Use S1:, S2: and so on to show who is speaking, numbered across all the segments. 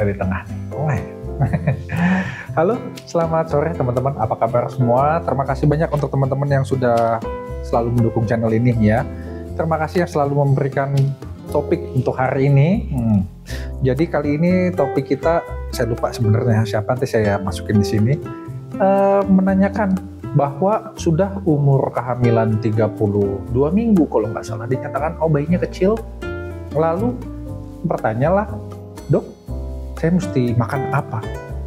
S1: dari tengah nih. Mulai. Halo, selamat sore teman-teman. Apa kabar semua? Terima kasih banyak untuk teman-teman yang sudah selalu mendukung channel ini ya. Terima kasih yang selalu memberikan topik untuk hari ini. Jadi kali ini topik kita, saya lupa sebenarnya siapa, nanti saya masukin di sini. Menanyakan bahwa sudah umur kehamilan 32 minggu kalau nggak salah dinyatakan bayinya kecil. Lalu bertanyalah, dok, saya mesti makan apa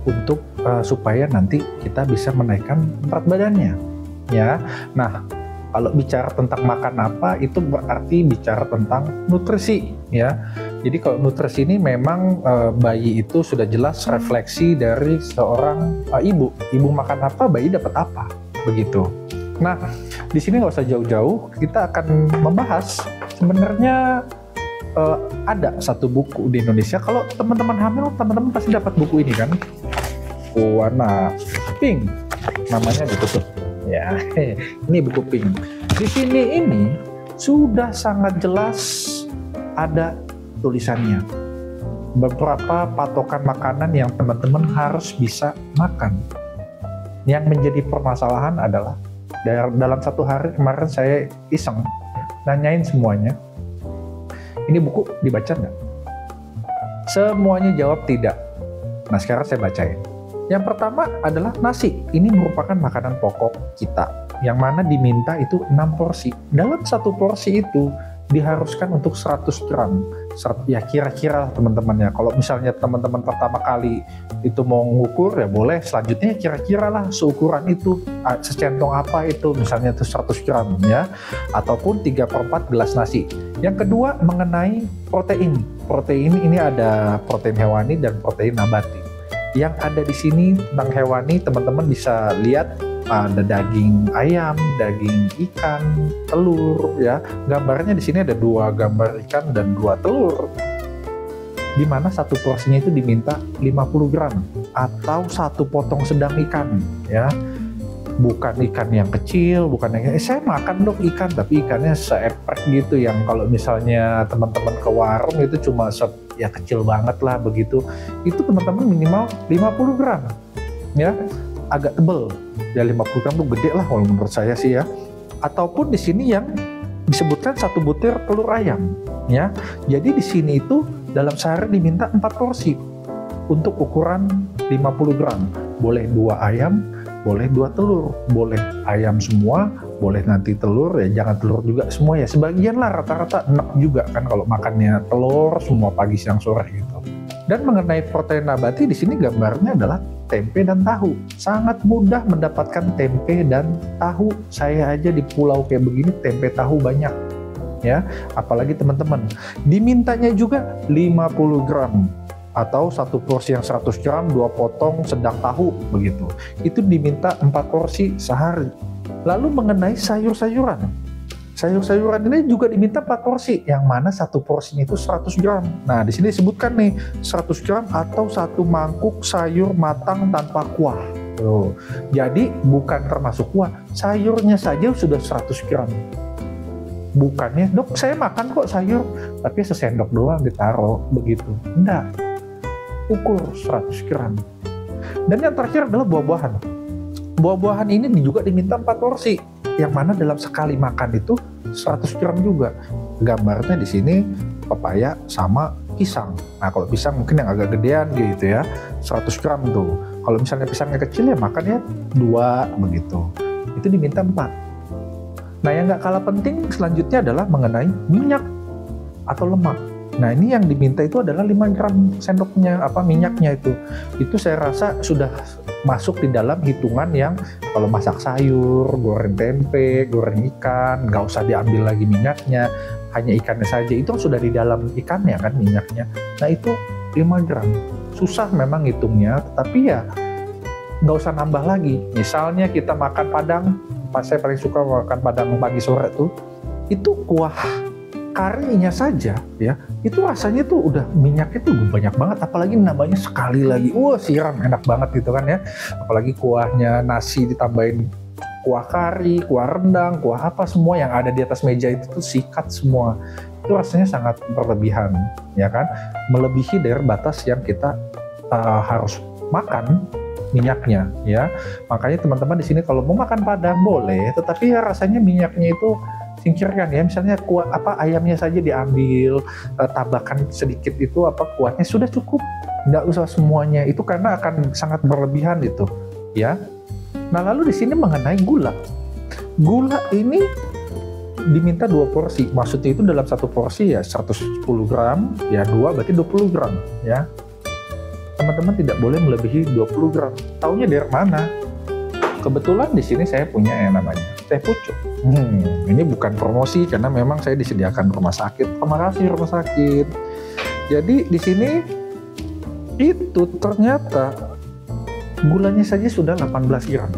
S1: untuk supaya nanti kita bisa menaikkan berat badannya ya. Nah, kalau bicara tentang makan apa itu berarti bicara tentang nutrisi ya. Jadi kalau nutrisi ini memang bayi itu sudah jelas refleksi dari seorang ibu. Ibu makan apa, bayi dapat apa, begitu. Nah, di sini nggak usah jauh-jauh, kita akan membahas sebenarnya ada satu buku di Indonesia. Kalau teman-teman hamil, teman-teman pasti dapat buku ini kan, warna pink, namanya ditutup ya. Ini buku pink. Di sini ini sudah sangat jelas ada tulisannya beberapa patokan makanan yang teman-teman harus bisa makan. Yang menjadi permasalahan adalah dalam satu hari kemarin saya iseng nanyain semuanya, ini buku dibaca nggak? Semuanya jawab tidak. Nah, sekarang saya bacain. Yang pertama adalah nasi. Ini merupakan makanan pokok kita, yang mana diminta itu 6 porsi. Dalam satu porsi itu diharuskan untuk 100 gram. Ya kira-kira teman-teman ya. Kalau misalnya teman-teman pertama kali itu mau ngukur ya boleh. Selanjutnya kira-kira lah seukuran itu. Secentong apa itu, misalnya itu 100 gram ya. Ataupun 3/4 gelas nasi. Yang kedua mengenai protein. Protein ini ada protein hewani dan protein nabati. Yang ada di sini tentang hewani, teman-teman bisa lihat ada daging ayam, daging ikan, telur ya. Gambarnya di sini ada 2 gambar ikan dan 2 telur. Di mana satu porsinya itu diminta 50 gram atau 1 potong sedang ikan ya. Bukan ikan yang kecil, bukan yang saya makan dok ikan, tapi ikannya seeprek gitu, yang kalau misalnya teman-teman ke warung itu cuma ya kecil banget lah begitu. Itu teman-teman minimal 50 gram ya, agak tebel ya. 50 gram tuh gede lah kalau menurut saya sih ya. Ataupun di sini yang disebutkan 1 butir telur ayam ya. Jadi di sini itu dalam sehari diminta 4 porsi untuk ukuran 50 gram. Boleh 2 ayam, boleh 2 telur, boleh ayam semua, boleh nanti telur ya, jangan telur juga semua ya. Sebagian lah, rata-rata enak juga kan kalau makannya telur semua pagi siang sore gitu. Dan mengenai protein nabati di sini gambarnya adalah tempe dan tahu. Sangat mudah mendapatkan tempe dan tahu. Saya aja di pulau kayak begini tempe tahu banyak ya. Apalagi teman-teman dimintanya juga 50 gram atau 1 porsi yang 100 gram, 2 potong sedang tahu begitu. Itu diminta 4 porsi sehari. Lalu mengenai sayur-sayuran. Sayur-sayuran ini juga diminta 4 porsi, yang mana 1 porsinya itu 100 gram. Nah, di sini disebutkan nih 100 gram atau 1 mangkuk sayur matang tanpa kuah. Tuh. Jadi bukan termasuk kuah, sayurnya saja sudah 100 gram. Bukannya, dok saya makan kok sayur, tapi sesendok doang ditaruh begitu. Enggak. Ukur 100 gram. Dan yang terakhir adalah buah-buahan. Buah-buahan ini juga diminta 4 porsi, yang mana dalam sekali makan itu 100 gram juga. Gambarnya di sini pepaya sama pisang. Nah, kalau pisang mungkin yang agak gedean gitu ya, 100 gram tuh. Kalau misalnya pisangnya kecil ya makannya 2 begitu. Itu diminta 4. Nah, yang nggak kalah penting selanjutnya adalah mengenai minyak atau lemak. Nah, ini yang diminta itu adalah 5 gram sendoknya minyaknya itu. Itu saya rasa sudah masuk di dalam hitungan yang kalau masak sayur, goreng tempe, goreng ikan, nggak usah diambil lagi minyaknya, hanya ikannya saja. Itu sudah di dalam ikannya kan minyaknya. Nah, itu 5 gram. Susah memang hitungnya, tapi ya nggak usah nambah lagi. Misalnya kita makan padang, saya paling suka makan padang pagi sore tuh, itu kuah karinya saja ya, itu rasanya tuh udah minyaknya tuh banyak banget, apalagi nambahnya sekali lagi, siram enak banget gitu kan ya. Apalagi kuahnya, nasi ditambahin kuah kari, kuah rendang, kuah apa, semua yang ada di atas meja itu tuh sikat semua. Itu rasanya sangat berlebihan ya kan, melebihi dari batas yang kita harus makan minyaknya ya. Makanya teman-teman di sini kalau mau makan padang boleh, tetapi ya rasanya minyaknya itu singkirkan ya. Misalnya ayamnya saja diambil, tambahkan sedikit itu kuahnya sudah cukup, nggak usah semuanya itu karena akan sangat berlebihan itu ya. Nah lalu di sini mengenai gula ini diminta 2 porsi, maksudnya itu dalam 1 porsi ya 110 gram ya, 2 berarti 20 gram ya. Teman-teman tidak boleh melebihi 20 gram. Taunya dari mana? Kebetulan di sini saya punya yang namanya teh pucuk. Ini bukan promosi karena memang saya disediakan rumah sakit. Terima kasih rumah sakit. Jadi di sini itu ternyata gulanya saja sudah 18 gram.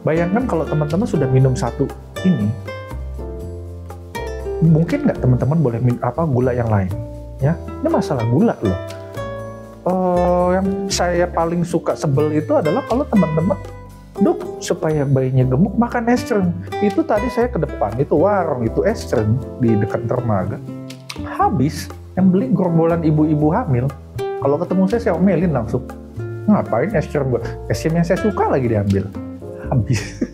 S1: Bayangkan kalau teman-teman sudah minum 1 ini, mungkin nggak teman-teman boleh minum gula yang lain? Ya, ini masalah gula loh. Yang saya paling suka sebel itu adalah kalau teman-teman, Dok, supaya bayinya gemuk makan es krim. Itu tadi saya ke depan, itu warung, itu es krim di dekat dermaga. Habis, yang beli gerombolan ibu-ibu hamil. Kalau ketemu saya omelin langsung. Ngapain es krim gue? Es krim yang saya suka lagi diambil. Habis.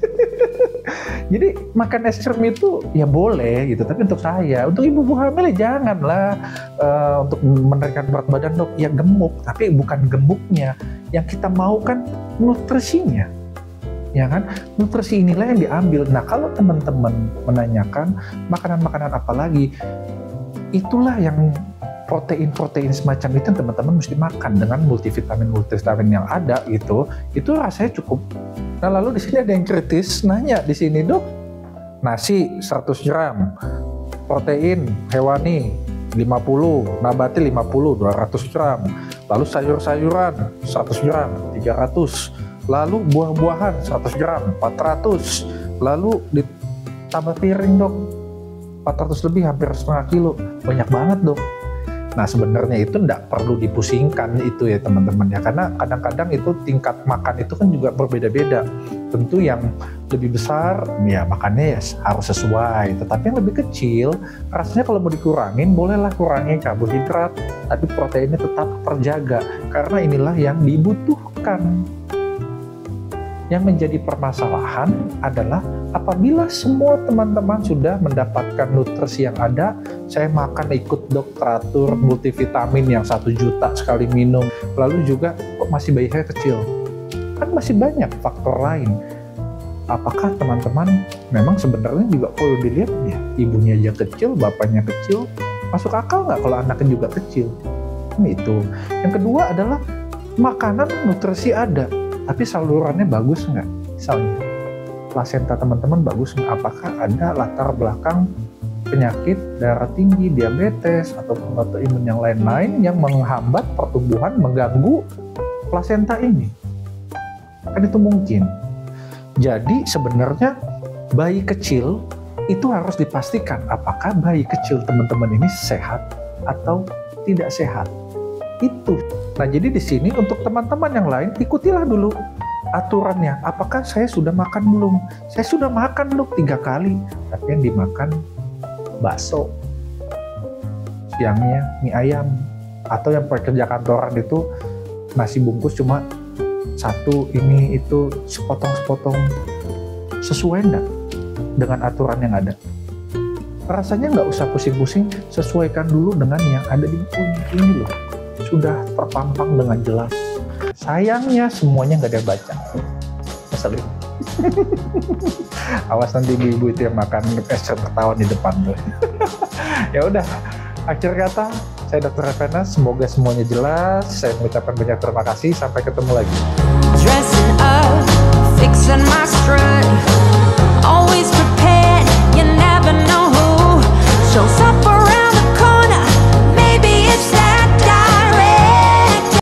S1: Jadi makan es krim itu ya boleh gitu, tapi untuk saya, untuk ibu-ibu hamil ya janganlah. Untuk menaikkan berat badan, Dok, ya gemuk, tapi bukan gemuknya. Yang kita mau kan nutrisinya, ya kan? Nutrisi inilah yang diambil. Nah kalau teman-teman menanyakan makanan-makanan apa lagi, itulah yang protein semacam itu teman-teman mesti makan dengan multivitamin yang ada gitu. Itu rasanya cukup. Nah lalu di sini ada yang kritis nanya di sini, Dok, nasi 100 gram, protein hewani 50, nabati 50, 200 gram, lalu sayur-sayuran 100 gram, 300, lalu buah-buahan 100 gram, 400, lalu ditambah piring, Dok, 400 lebih, hampir setengah kilo, banyak banget, Dok. Nah sebenarnya itu tidak perlu dipusingkan itu ya teman-teman ya, karena kadang-kadang itu tingkat makan itu kan juga berbeda-beda. Tentu yang lebih besar ya makannya ya harus sesuai, tetapi yang lebih kecil rasanya kalau mau dikurangin bolehlah kurangi karbohidrat, tapi proteinnya tetap terjaga karena inilah yang dibutuhkan. Yang menjadi permasalahan adalah apabila semua teman-teman sudah mendapatkan nutrisi yang ada, saya makan ikut dokter teratur multivitamin yang 1 juta sekali minum, lalu juga kok masih bayi saya kecil, kan masih banyak faktor lain. Apakah teman-teman memang sebenarnya juga kalau dilihat ya ibunya aja kecil, bapaknya kecil, masuk akal nggak kalau anaknya juga kecil? Itu. Yang kedua adalah makanan nutrisi ada, tapi salurannya bagus nggak? Misalnya plasenta teman-teman bagus nggak? Apakah ada latar belakang penyakit darah tinggi, diabetes, atau autoimun yang lain-lain yang menghambat pertumbuhan, mengganggu plasenta ini? Kan itu mungkin. Jadi sebenarnya bayi kecil itu harus dipastikan apakah bayi kecil teman-teman ini sehat atau tidak sehat. Itu. Nah jadi di sini untuk teman-teman yang lain ikutilah dulu aturannya. Apakah saya sudah makan belum? Saya sudah makan loh 3 kali, tapi yang dimakan bakso, siangnya mie ayam, atau yang pekerja kantoran itu nasi bungkus cuma 1 ini itu sepotong-sepotong. Sesuai enggak dengan aturan yang ada? Rasanya nggak usah pusing-pusing, sesuaikan dulu dengan yang ada di buku ini loh. Sudah terpampang dengan jelas. Sayangnya semuanya nggak ada baca. Ngeselin. Awas nanti ibu-ibu itu yang makan es krim ketahuan di depan tuh. Ya udah, akhir kata saya Dr. Revena, semoga semuanya jelas. Saya mengucapkan banyak terima kasih. Sampai ketemu lagi. Dressing up, fixing my strut.